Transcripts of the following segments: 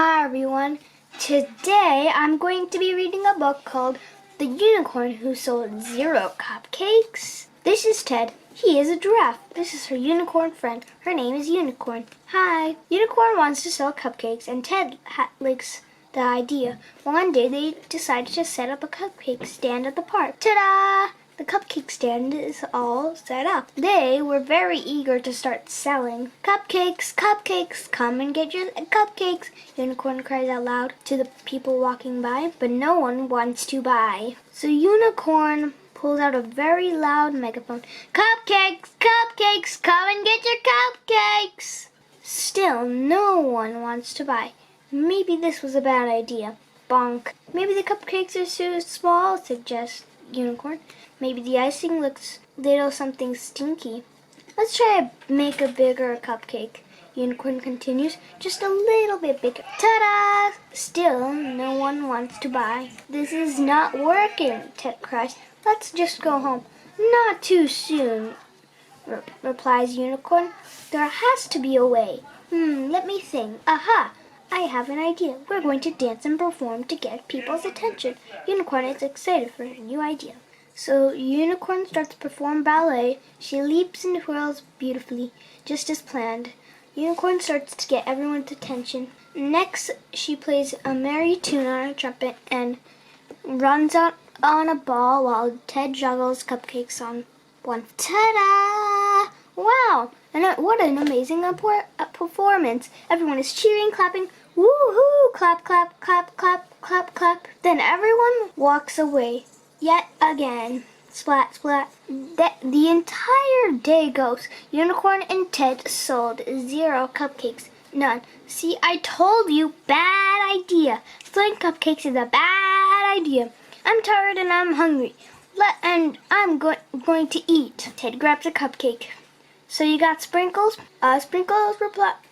Hi everyone. Today I'm going to be reading a book called The Unicorn Who Sold Zero Cupcakes. This is Ted. He is a giraffe. This is her unicorn friend. Her name is Unicorn. Hi. Unicorn wants to sell cupcakes and Ted likes the idea. One day they decided to set up a cupcake stand at the park. Ta-da! The cupcake stand is all set up. They were very eager to start selling. Cupcakes, cupcakes, come and get your cupcakes, Unicorn cries out loud to the people walking by, but no one wants to buy. So Unicorn pulls out a very loud megaphone. Cupcakes, cupcakes, come and get your cupcakes. Still, no one wants to buy. Maybe this was a bad idea. Bonk. Maybe the cupcakes are too small, suggests Unicorn. Maybe the icing looks little something stinky. Let's try to make a bigger cupcake. Unicorn continues, just a little bit bigger. Ta-da! Still, no one wants to buy. This is not working, Ted cries. Let's just go home. Not too soon, replies Unicorn. There has to be a way. Let me think. Aha! I have an idea. We're going to dance and perform to get people's attention. Unicorn is excited for her new idea. So Unicorn starts to perform ballet. She leaps and twirls beautifully, just as planned. Unicorn starts to get everyone's attention. Next, she plays a merry tune on a trumpet and runs out on a ball while Ted juggles cupcakes on one. Ta-da! Wow! And what an amazing performance. Everyone is cheering, clapping. Woo-hoo! Clap, clap, clap, clap, clap, clap. Then everyone walks away. Yet again. Splat, splat. The entire day goes. Unicorn and Ted sold 0 cupcakes. None. See, I told you, bad idea. Selling cupcakes is a bad idea. I'm tired and I'm hungry. And I'm going to eat. Ted grabs a cupcake. So you got sprinkles? Sprinkles,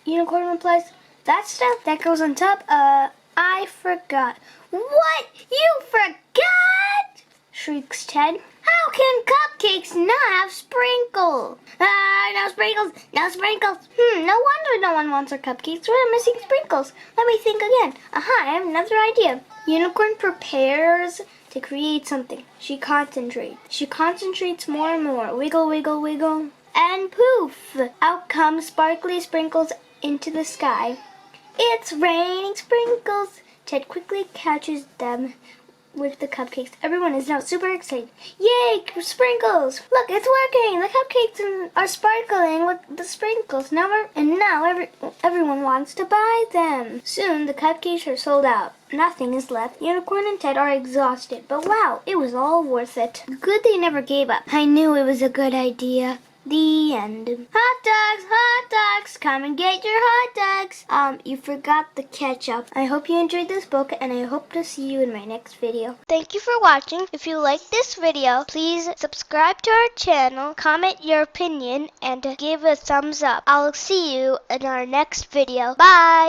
Unicorn replies. That stuff that goes on top, I forgot. What? You forgot? Shrieks Ted. How can cupcakes not have sprinkles? No sprinkles, no sprinkles. No wonder no one wants our cupcakes. We're missing sprinkles. Let me think again. Aha, I have another idea. Unicorn prepares to create something. She concentrates. She concentrates more and more. Wiggle, wiggle, wiggle. And poof! Out come sparkly sprinkles into the sky. It's raining sprinkles. Ted quickly catches them with the cupcakes. Everyone is now super excited. Yay, sprinkles! Look, it's working! The cupcakes are sparkling with the sprinkles. Now everyone wants to buy them. Soon, the cupcakes are sold out. Nothing is left. Unicorn and Ted are exhausted. But wow, it was all worth it. Good they never gave up. I knew it was a good idea. The end. Hot dogs, come and get your hot dogs. You forgot the ketchup. I hope you enjoyed this book and I hope to see you in my next video. Thank you for watching. If you like this video, please subscribe to our channel, comment your opinion, and give a thumbs up. I'll see you in our next video. Bye!